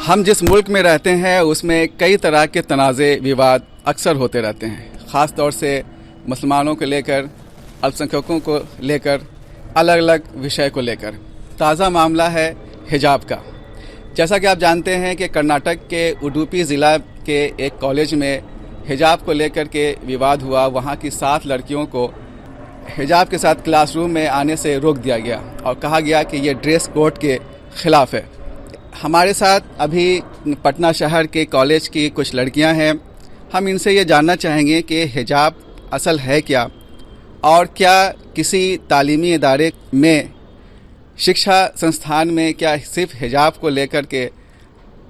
हम जिस मुल्क में रहते हैं उसमें कई तरह के तनाज़े विवाद अक्सर होते रहते हैं, ख़ास तौर से मुसलमानों को लेकर, अल्पसंख्यकों को लेकर, अलग अलग विषय को लेकर। ताज़ा मामला है हिजाब का। जैसा कि आप जानते हैं कि कर्नाटक के उडुपी ज़िला के एक कॉलेज में हिजाब को लेकर के विवाद हुआ। वहाँ की 7 लड़कियों को हिजाब के साथ क्लासरूम में आने से रोक दिया गया और कहा गया कि ये ड्रेस कोड के ख़िलाफ़ है। हमारे साथ अभी पटना शहर के कॉलेज की कुछ लड़कियां हैं। हम इनसे ये जानना चाहेंगे कि हिजाब असल है क्या, और क्या किसी तालीमी इदारे में, शिक्षा संस्थान में क्या सिर्फ हिजाब को लेकर के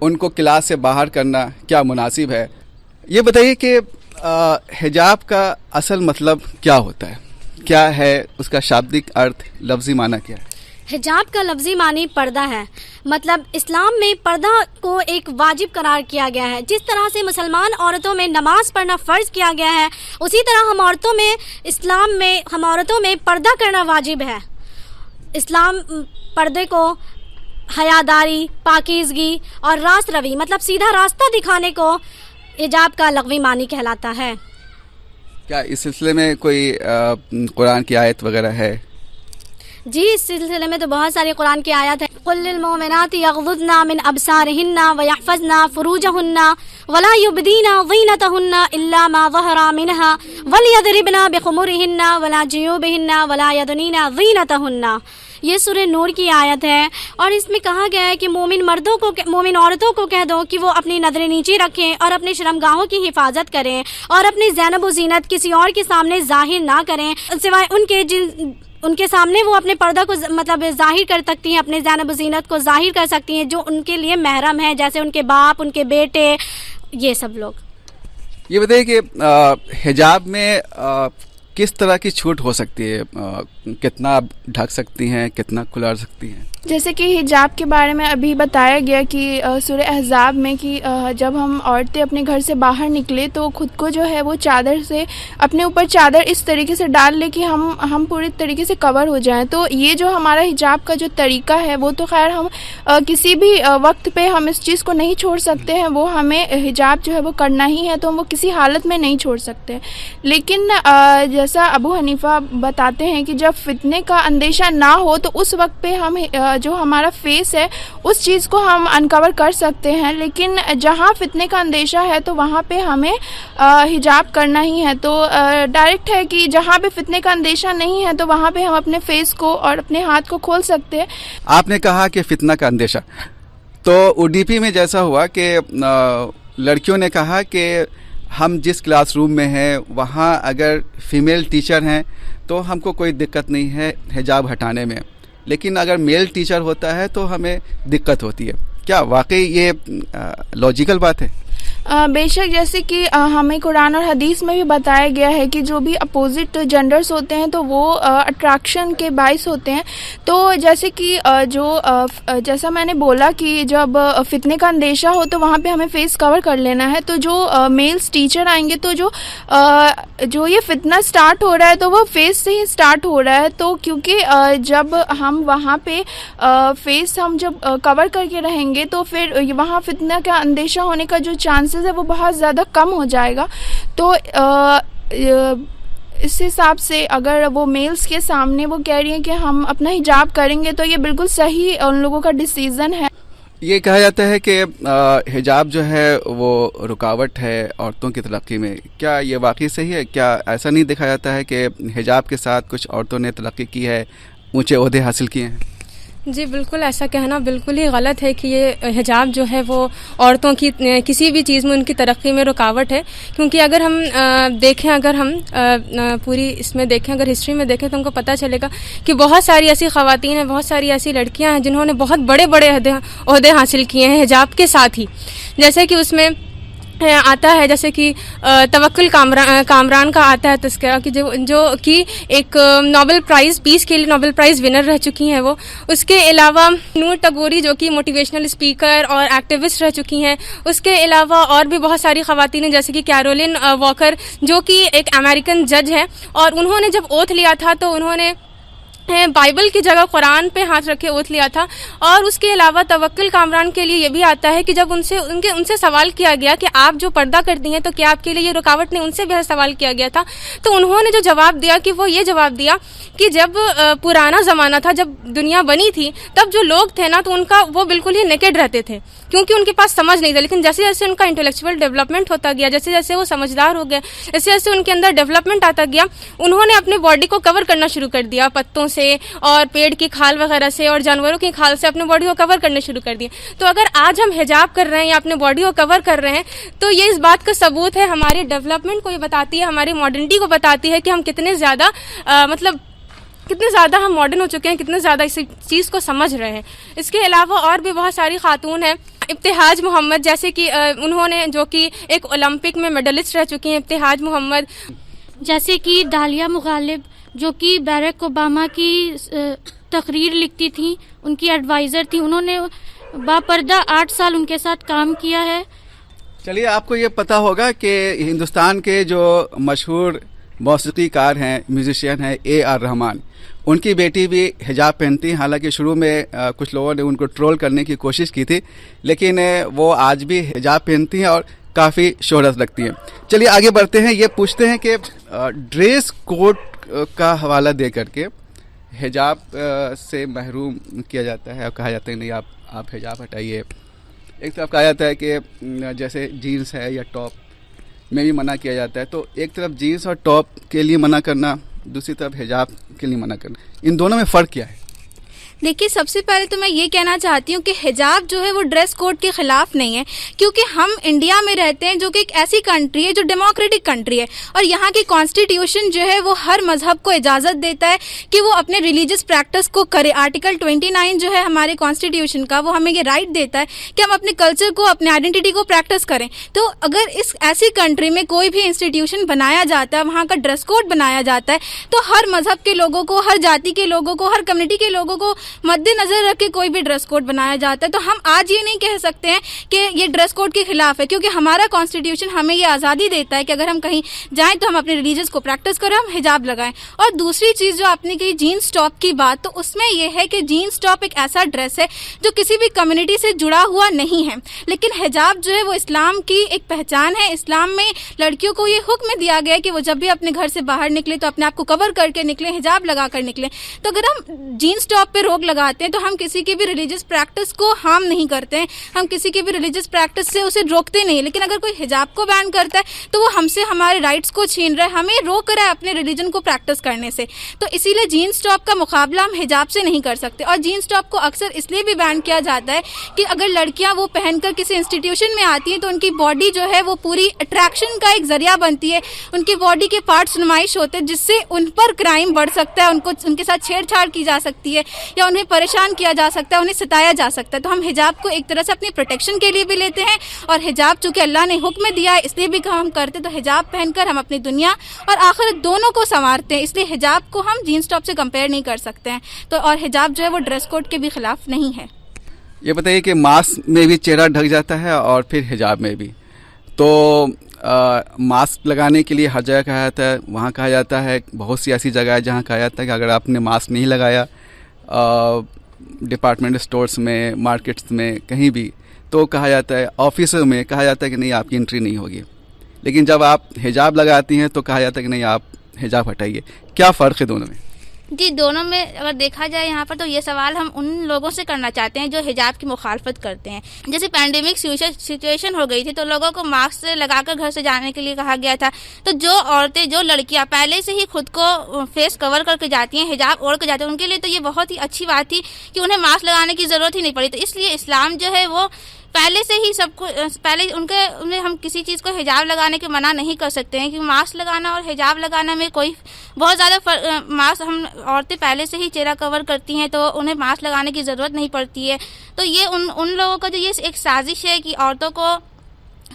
उनको क्लास से बाहर करना क्या मुनासिब है। ये बताइए कि हिजाब का असल मतलब क्या होता है, क्या है उसका शाब्दिक अर्थ, लफ्ज़ी माना क्या है? हिजाब का लफ्ज़ी मानी पर्दा है। मतलब इस्लाम में पर्दा को एक वाजिब करार किया गया है। जिस तरह से मुसलमान औरतों में नमाज पढ़ना फ़र्ज़ किया गया है, उसी तरह हम औरतों में, इस्लाम में हम औरतों में पर्दा करना वाजिब है। इस्लाम पर्दे को हयादारी, पाकीज़गी और रास्त रवी, मतलब सीधा रास्ता दिखाने को हिजाब का लग़वी मानी कहलाता है। क्या इस सिलसिले में कोई कुरान की आयत वगैरह है? जी, इस सिलसिले में तो बहुत सारी कुरान की आयत है। कुल लिल मोमिनाति यग़ज़ुज़्ना मिन अब्सारिहिन्ना व यहफ़ज़्ना फ़ुरूजहुन्ना वला युबदीना ज़ीनतहुन्ना इल्ला मा ज़हरा मिन्हा वलियदरिबना बिख़ुमुरिहिन्ना वला जुयूबिहिन्ना वला यदनीना ज़ीनतहुन्ना। ये सूरह नूर की आयत है और इसमें कहा गया है कि मोमिन औरतों को कह दो कि वो अपनी नज़रें नीचे रखें और अपने शर्मगाहों की हिफाजत करें और अपनी ज़ैनब व ज़ीनत किसी और के सामने ज़ाहिर ना करें, सिवाय उनके सामने वो अपने पर्दा को मतलब ज़ाहिर कर सकती हैं, अपने ज़ैनब व ज़ीनत को ज़ाहिर कर सकती हैं जो उनके लिए महरम है, जैसे उनके बाप, उनके बेटे, ये सब लोग। ये बताइए कि हिजाब में किस तरह की छूट हो सकती है, कितना ढक सकती हैं, कितना खुला सकती हैं? जैसे कि हिजाब के बारे में अभी बताया गया कि सूरह अहज़ाब में कि जब हम औरतें अपने घर से बाहर निकले तो ख़ुद को जो है वो चादर से, अपने ऊपर चादर इस तरीके से डाल ले कि हम पूरी तरीके से कवर हो जाएं। तो ये जो हमारा हिजाब का जो तरीका है वो तो खैर हम किसी भी वक्त पे हम इस चीज़ को नहीं छोड़ सकते हैं। वो हमें हिजाब जो है वो करना ही है, तो हम वो किसी हालत में नहीं छोड़ सकते। लेकिन जैसा अबू हनीफ़ा बताते हैं कि जब फितने का अंदेशा ना हो तो उस वक्त पे हम जो हमारा फेस है उस चीज़ को हम अनकवर कर सकते हैं। लेकिन जहाँ फितने का अंदेशा है तो वहाँ पे हमें हिजाब करना ही है। तो डायरेक्ट है कि जहाँ पे फितने का अंदेशा नहीं है तो वहाँ पे हम अपने फेस को और अपने हाथ को खोल सकते हैं। आपने कहा कि फितना का अंदेशा, तो उडीपी में जैसा हुआ कि लड़कियों ने कहा कि हम जिस क्लासरूम में हैं वहाँ अगर फीमेल टीचर हैं तो हमको कोई दिक्कत नहीं है हिजाब हटाने में, लेकिन अगर मेल टीचर होता है तो हमें दिक्कत होती है। क्या वाकई ये लॉजिकल बात है? बेशक, जैसे कि हमें कुरान और हदीस में भी बताया गया है कि जो भी अपोजिट जेंडर्स होते हैं तो वो अट्रैक्शन के बाइस होते हैं। तो जैसे कि जैसा मैंने बोला कि जब फितने का अंदेशा हो तो वहाँ पे हमें फेस कवर कर लेना है। तो जो मेल्स टीचर आएंगे तो जो ये फितना स्टार्ट हो रहा है तो वो फेस से ही स्टार्ट हो रहा है। तो क्योंकि जब हम वहाँ पे फेस हम जब कवर करके रहेंगे तो फिर वहाँ फितना का अंदेशा होने का जो चांसेस है वो बहुत ज़्यादा कम हो जाएगा। तो इस हिसाब से अगर वो मेल्स के सामने वो कह रही हैं कि हम अपना हिजाब करेंगे तो ये बिल्कुल सही उन लोगों का डिसीज़न है। ये कहा जाता है कि हिजाब जो है वो रुकावट है औरतों की तरक्की में। क्या ये वाकई सही है? क्या ऐसा नहीं देखा जाता है कि हिजाब के साथ कुछ औरतों ने तरक्की की है, ऊंचे ओहदे हासिल किए हैं? जी बिल्कुल, ऐसा कहना बिल्कुल ही गलत है कि ये हिजाब जो है वो औरतों की किसी भी चीज़ में उनकी तरक्की में रुकावट है। क्योंकि अगर हम देखें, अगर हम पूरी इसमें देखें, अगर हिस्ट्री में देखें तो हमको पता चलेगा कि बहुत सारी ऐसी ख़वातीन हैं, बहुत सारी ऐसी लड़कियां हैं जिन्होंने बहुत बड़े बड़े ओहदे हासिल किए हैं हिजाब के साथ ही। जैसे कि उसमें आता है, जैसे कि तवक्कुल कामरान का आता है तस्करा कि जो कि एक नोबेल प्राइज़, पीस के लिए नोबेल प्राइज़ विनर रह चुकी हैं वो। उसके अलावा नूर टगोरी जो कि मोटिवेशनल स्पीकर और एक्टिविस्ट रह चुकी हैं। उसके अलावा और भी बहुत सारी ख़वातीन हैं, जैसे कि कैरोलिन वॉकर जो कि एक अमेरिकन जज है, और उन्होंने जब ओथ लिया था तो उन्होंने बाइबल की जगह कुरान पे हाथ रखे ओथ लिया था। और उसके अलावा तवक्कुल कामरान के लिए ये भी आता है कि जब उनसे सवाल किया गया कि आप जो पर्दा करती हैं तो क्या आपके लिए ये रुकावट नहीं, उनसे भी सवाल किया गया था। तो उन्होंने जो जवाब दिया कि वो ये जवाब दिया कि जब पुराना ज़माना था, जब दुनिया बनी थी, तब जो लोग थे ना तो उनका वो बिल्कुल ही नेकेड रहते थे क्योंकि उनके पास समझ नहीं था। लेकिन जैसे जैसे उनका इंटेलेक्चुअल डेवलपमेंट होता गया, जैसे जैसे वो समझदार हो गए, जैसे जैसे उनके अंदर डेवलपमेंट आता गया, उन्होंने अपने बॉडी को कवर करना शुरू कर दिया पत्तों से और पेड़ की खाल वगैरह से और जानवरों की खाल से अपने बॉडी को कवर करने शुरू कर दिए। तो अगर आज हम हिजाब कर रहे हैं या अपने बॉडी को कवर कर रहे हैं तो ये इस बात का सबूत है, हमारी डेवलपमेंट को ये बताती है, हमारी मॉडर्निटी को बताती है कि हम कितने ज़्यादा कितने ज़्यादा हम मॉडर्न हो चुके हैं, कितने ज़्यादा इस चीज़ को समझ रहे हैं। इसके अलावा और भी बहुत सारी खातून हैं, इब्तिहाज मोहम्मद जैसे कि उन्होंने जो कि एक ओलंपिक में मेडलिस्ट रह चुकी हैं, इब्तिहाज मोहम्मद, जैसे कि दालिया मुगालिब जो कि बैरक ओबामा की तकरीर लिखती थी, उनकी एडवाइज़र थी, उन्होंने बापर्दा 8 साल उनके साथ काम किया है। चलिए, आपको ये पता होगा कि हिंदुस्तान के जो मशहूर मौसीकीकार हैं, म्यूजिशियन हैं AR रहमान, उनकी बेटी भी हिजाब पहनती हैं। हालांकि शुरू में कुछ लोगों ने उनको ट्रोल करने की कोशिश की थी, लेकिन वो आज भी हिजाब पहनती हैं और काफ़ी शोहरत रखती हैं। चलिए आगे बढ़ते हैं, ये पूछते हैं कि ड्रेस कोड का हवाला दे करके हिजाब से महरूम किया जाता है और कहा जाता है नहीं आप हिजाब हटाइए। एक तरफ कहा जाता है कि जैसे जीन्स है या टॉप में भी मना किया जाता है, तो एक तरफ जीन्स और टॉप के लिए मना करना, दूसरी तरफ हिजाब के लिए मना करना, इन दोनों में फ़र्क क्या है? देखिए, सबसे पहले तो मैं ये कहना चाहती हूँ कि हिजाब जो है वो ड्रेस कोड के खिलाफ नहीं है, क्योंकि हम इंडिया में रहते हैं जो कि एक ऐसी कंट्री है जो डेमोक्रेटिक कंट्री है और यहाँ की कॉन्स्टिट्यूशन जो है वो हर मजहब को इजाज़त देता है कि वो अपने रिलीजियस प्रैक्टिस को करे। आर्टिकल 29 जो है हमारे कॉन्स्टिट्यूशन का, वो हमें ये राइट देता है कि हम अपने कल्चर को, अपने आइडेंटिटी को प्रैक्टिस करें। तो अगर इस ऐसी कंट्री में कोई भी इंस्टीट्यूशन बनाया जाता है, वहाँ का ड्रेस कोड बनाया जाता है, तो हर मजहब के लोगों को, हर जाति के लोगों को, हर कम्युनिटी के लोगों को मद्देनजर रख के कोई भी ड्रेस कोड बनाया जाता है। तो हम आज ये नहीं कह सकते हैं कि ये ड्रेस कोड के खिलाफ है, क्योंकि हमारा कॉन्स्टिट्यूशन हमें ये आज़ादी देता है कि अगर हम कहीं जाएं तो हम अपने रिलीजियस को प्रैक्टिस करें, हम हिजाब लगाएं। और दूसरी चीज़ जो आपने कही जीन्स टॉप की बात, तो उसमें यह है कि जीन्स टॉप एक ऐसा ड्रेस है जो किसी भी कम्युनिटी से जुड़ा हुआ नहीं है, लेकिन हिजाब जो है वो इस्लाम की एक पहचान है। इस्लाम में लड़कियों को ये हुक्म दिया गया है कि वो जब भी अपने घर से बाहर निकले तो अपने आप को कवर करके निकले, हिजाब लगा कर निकले। तो अगर हम जीन्स टॉप पे रोक लगाते हैं तो हम किसी की भी रिलीजियस प्रैक्टिस को हार्म नहीं करते हैं, हम किसी की भी रिलीजियस प्रैक्टिस से उसे रोकते नहीं। लेकिन अगर कोई हिजाब को बैन करता है तो वो हमसे हमारे राइट्स को छीन रहा है, हमें रोक रहा है अपने रिलीजन को प्रैक्टिस करने से। तो इसीलिए जीन्स टॉप का मुकाबला हम हिजाब से नहीं कर सकते। और जीन्स टॉप को अक्सर इसलिए भी बैन किया जाता है कि अगर लड़कियां वो पहनकर किसी इंस्टीट्यूशन में आती हैं तो उनकी बॉडी जो है वो पूरी अट्रैक्शन का एक जरिया बनती है, उनकी बॉडी के पार्ट्स नुमाइश होते हैं, जिससे उन पर क्राइम बढ़ सकता है, उनके साथ छेड़छाड़ की जा सकती है या उन्हें परेशान किया जा सकता है, उन्हें सताया जा सकता है। तो हम हिजाब को एक तरह से अपनी प्रोटेक्शन के लिए भी लेते हैं, और हिजाब चूंकि अल्लाह ने हुक्म दिया है इसलिए भी हम करते, तो हिजाब पहनकर हम अपनी दुनिया और आखिरत दोनों को संवारते हैं। इसलिए हिजाब को हम जीन्स टॉप से कंपेयर नहीं कर सकते हैं। तो और हिजाब जो है वो ड्रेस कोड के भी खिलाफ नहीं है। ये बताइए कि मास्क में भी चेहरा ढक जाता है और फिर हिजाब में भी, तो मास्क लगाने के लिए हर जगह कहा जाता है, वहाँ कहा जाता है, बहुत सी ऐसी जगह है जहाँ कहा जाता है कि अगर आपने मास्क नहीं लगाया डिपार्टमेंट स्टोर्स में, मार्केट्स में, कहीं भी, तो कहा जाता है, ऑफिसों में कहा जाता है कि नहीं आपकी एंट्री नहीं होगी। लेकिन जब आप हिजाब लगाती हैं तो कहा जाता है कि नहीं आप हिजाब हटाइए। क्या फ़र्क है दोनों में? जी, दोनों में अगर देखा जाए यहाँ पर, तो ये सवाल हम उन लोगों से करना चाहते हैं जो हिजाब की मुखालफत करते हैं। जैसे पैंडेमिक सिचुएशन हो गई थी तो लोगों को मास्क लगाकर घर से जाने के लिए कहा गया था। तो जो औरतें, जो लड़कियाँ पहले से ही खुद को फेस कवर करके जाती हैं, हिजाब ओढ़ कर जाती हैं, उनके लिए तो ये बहुत ही अच्छी बात थी कि उन्हें मास्क लगाने की ज़रूरत ही नहीं पड़ी। तो इसलिए इस्लाम जो है वो पहले से ही सबको, पहले उन्हें हम किसी चीज़ को हिजाब लगाने के मना नहीं कर सकते हैं, कि मास्क लगाना और हिजाब लगाना में कोई बहुत ज़्यादा मास्क, हम औरतें पहले से ही चेहरा कवर करती हैं तो उन्हें मास्क लगाने की ज़रूरत नहीं पड़ती है। तो ये उन लोगों का जो ये एक साजिश है कि औरतों को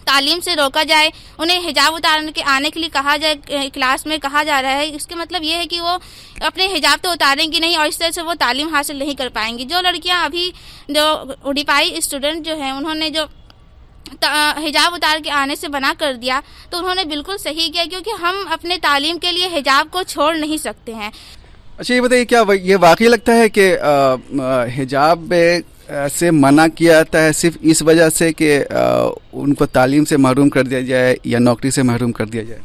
तालीम से रोका जाए, उन्हें हिजाब उतारने के आने के लिए कहा जाए, क्लास में कहा जा रहा है, इसके मतलब ये है कि वो अपने हिजाब तो उतारेंगी नहीं और इस तरह से वो तालीम हासिल नहीं कर पाएंगी। जो लड़कियां अभी, जो उड़ीपाई स्टूडेंट जो हैं, उन्होंने जो हिजाब उतार के आने से मना कर दिया तो उन्होंने बिल्कुल सही किया, क्योंकि हम अपने तालीम के लिए हिजाब को छोड़ नहीं सकते हैं। अच्छा, ये बताइए, क्या ये वाकई लगता है कि हिजाब से मना किया जाता है सिर्फ इस वजह से कि उनको तालीम से महरूम कर दिया जाए या नौकरी से महरूम कर दिया जाए?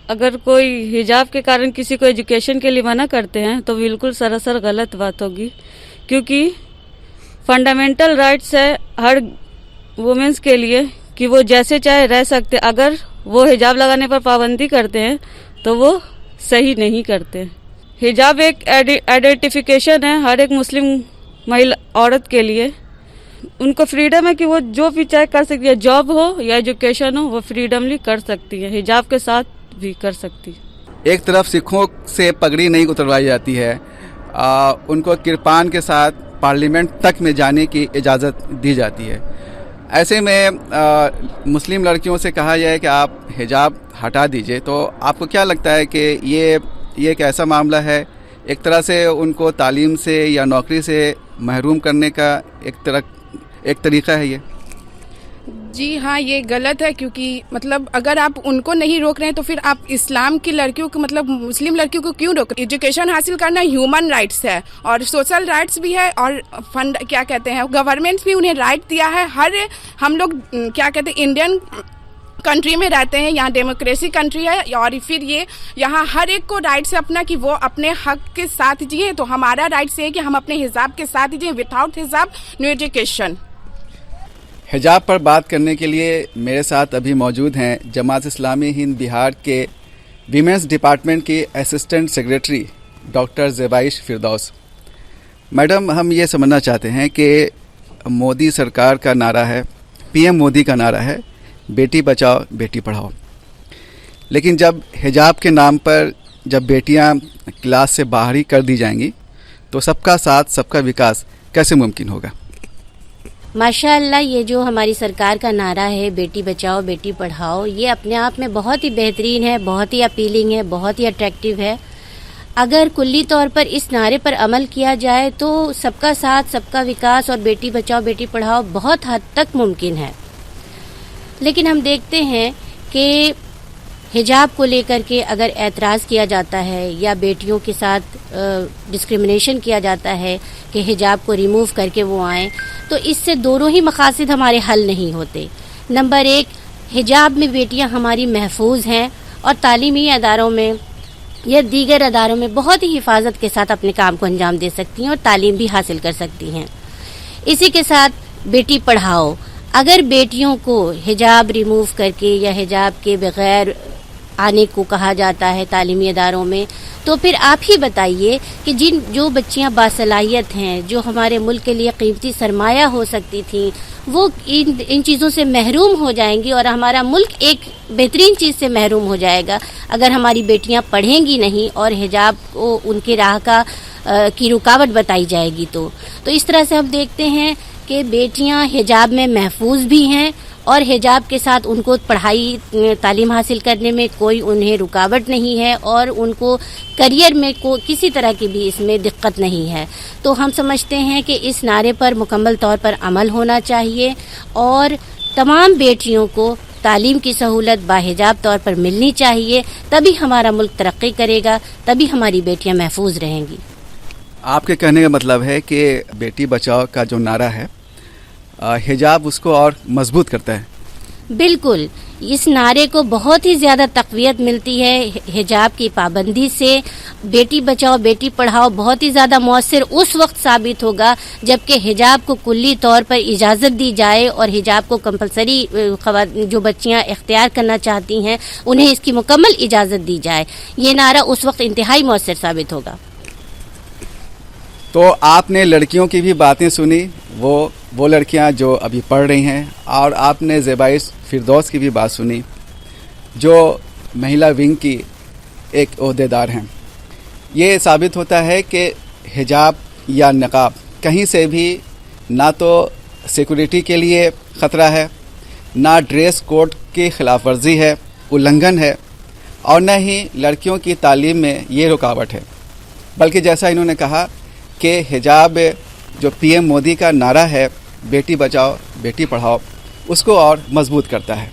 अगर कोई हिजाब के कारण किसी को एजुकेशन के लिए मना करते हैं तो बिल्कुल सरासर गलत बात होगी, क्योंकि फंडामेंटल राइट्स है हर वुमेन्स के लिए कि वो जैसे चाहे रह सकते। अगर वो हिजाब लगाने पर पाबंदी करते हैं तो वो सही नहीं करते। हिजाब एक आइडेंटिफिकेशन है हर एक मुस्लिम महिला औरत के लिए। उनको फ्रीडम है कि वो जो भी चाहे कर सकती है, जॉब हो या एजुकेशन हो, वो फ्रीडमली कर सकती है, हिजाब के साथ भी कर सकती है। एक तरफ सिखों से पगड़ी नहीं उतरवाई जाती है, उनको किरपान के साथ पार्लियामेंट तक में जाने की इजाज़त दी जाती है। ऐसे में मुस्लिम लड़कियों से कहा जाए कि आप हिजाब हटा दीजिए, तो आपको क्या लगता है कि ये एक ऐसा मामला है, एक तरह से उनको तालीम से या नौकरी से महरूम करने का एक तरीका है ये? जी हाँ, ये गलत है, क्योंकि मतलब अगर आप उनको नहीं रोक रहे हैं तो फिर आप इस्लाम की लड़कियों को, मतलब मुस्लिम लड़कियों को क्यों रोक? एजुकेशन हासिल करना ह्यूमन राइट्स है और सोशल राइट्स भी है, और फंड क्या कहते हैं, गवर्नमेंट भी उन्हें राइट दिया है। हर हम लोग क्या कहते हैं, इंडियन कंट्री में रहते हैं, यहाँ डेमोक्रेसी कंट्री है, और फिर ये यहाँ हर एक को राइट्स है अपना कि वो अपने हक के साथ जिए। तो हमारा राइट्स है कि हम अपने हिजाब के साथ जिए, विदाउट हिजाब नो एजुकेशन। हिजाब पर बात करने के लिए मेरे साथ अभी मौजूद हैं जमात इस्लामी हिंद बिहार के वीमेंस डिपार्टमेंट की असिस्टेंट सेक्रेटरी डॉक्टर ज़ेबाइश फिरदौस। मैडम, हम ये समझना चाहते हैं कि मोदी सरकार का नारा है, पीएम मोदी का नारा है, बेटी बचाओ बेटी पढ़ाओ, लेकिन जब हिजाब के नाम पर जब बेटियां क्लास से बाहर ही कर दी जाएंगी तो सबका साथ सबका विकास कैसे मुमकिन होगा? माशाअल्लाह, ये जो हमारी सरकार का नारा है बेटी बचाओ बेटी पढ़ाओ, ये अपने आप में बहुत ही बेहतरीन है, बहुत ही अपीलिंग है, बहुत ही अट्रैक्टिव है। अगर कुल्ली तौर पर इस नारे पर अमल किया जाए तो सबका साथ सबका विकास और बेटी बचाओ बेटी पढ़ाओ बहुत हद तक मुमकिन है। लेकिन हम देखते हैं कि हिजाब को लेकर के अगर एतराज़ किया जाता है या बेटियों के साथ डिस्क्रिमिनेशन किया जाता है कि हिजाब को रिमूव करके वो आएँ, तो इससे दोनों ही मकासद हमारे हल नहीं होते। नंबर एक, हिजाब में बेटियां हमारी महफूज हैं और तालीमी अदारों में या दीगर अदारों में बहुत ही हिफाजत के साथ अपने काम को अंजाम दे सकती हैं और तालीम भी हासिल कर सकती हैं। इसी के साथ बेटी पढ़ाओ, अगर बेटियों को हिजाब रिमूव करके या हिजाब के बगैर आने को कहा जाता है तालीमी अदारों में, तो फिर आप ही बताइए कि जो बच्चियां बासलाहियत हैं, जो हमारे मुल्क के लिए कीमती सरमाया हो सकती थी, वो इन चीज़ों से महरूम हो जाएंगी और हमारा मुल्क एक बेहतरीन चीज़ से महरूम हो जाएगा अगर हमारी बेटियां पढ़ेंगी नहीं और हिजाब को उनके राह की रुकावट बताई जाएगी। तो इस तरह से हम देखते हैं कि बेटियां हिजाब में महफूज भी हैं और हिजाब के साथ उनको पढ़ाई तालीम हासिल करने में कोई उन्हें रुकावट नहीं है और उनको करियर में किसी तरह की भी इसमें दिक्कत नहीं है। तो हम समझते हैं कि इस नारे पर मुकम्मल तौर पर अमल होना चाहिए और तमाम बेटियों को तालीम की सहूलत बाहिजाब तौर पर मिलनी चाहिए, तभी हमारा मुल्क तरक्की करेगा, तभी हमारी बेटियां महफूज रहेंगी। आपके कहने का मतलब है कि बेटी बचाओ का जो नारा है हिजाब उसको और मजबूत करता है? बिल्कुल, इस नारे को बहुत ही ज़्यादा तक़वियत मिलती है हिजाब की पाबंदी से। बेटी बचाओ बेटी पढ़ाओ बहुत ही ज़्यादा मौसर उस वक्त साबित होगा जबकि हिजाब को कुल्ली तौर पर इजाज़त दी जाए और हिजाब को कंपलसरी जो बच्चियां इख्तियार करना चाहती हैं उन्हें इसकी मुकम्मल इजाज़त दी जाए। ये नारा उस वक्त इंतहाई मौसर साबित होगा। तो आपने लड़कियों की भी बातें सुनी, वो लड़कियां जो अभी पढ़ रही हैं, और आपने ज़ेबाइश फिरदौस की भी बात सुनी जो महिला विंग की एक ओहदेदार हैं। ये साबित होता है कि हिजाब या नकाब कहीं से भी ना तो सिक्योरिटी के लिए ख़तरा है, ना ड्रेस कोड की खिलाफ वर्जी है, उल्लंघन है, और न ही लड़कियों की तालीम में ये रुकावट है। बल्कि जैसा इन्होंने कहा कि हिजाब जो पीएम मोदी का नारा है बेटी बचाओ बेटी पढ़ाओ उसको और मजबूत करता है।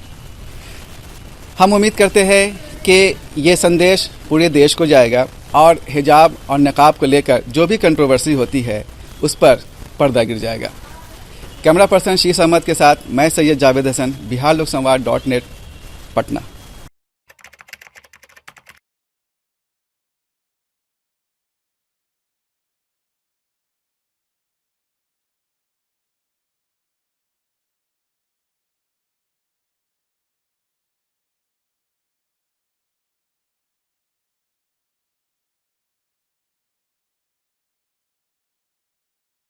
हम उम्मीद करते हैं कि ये संदेश पूरे देश को जाएगा और हिजाब और नकाब को लेकर जो भी कंट्रोवर्सी होती है उस पर पर्दा गिर जाएगा। कैमरा पर्सन शीश अहमद के साथ मैं सैयद जावेद हसन, बिहार लोक संवाद .net, पटना।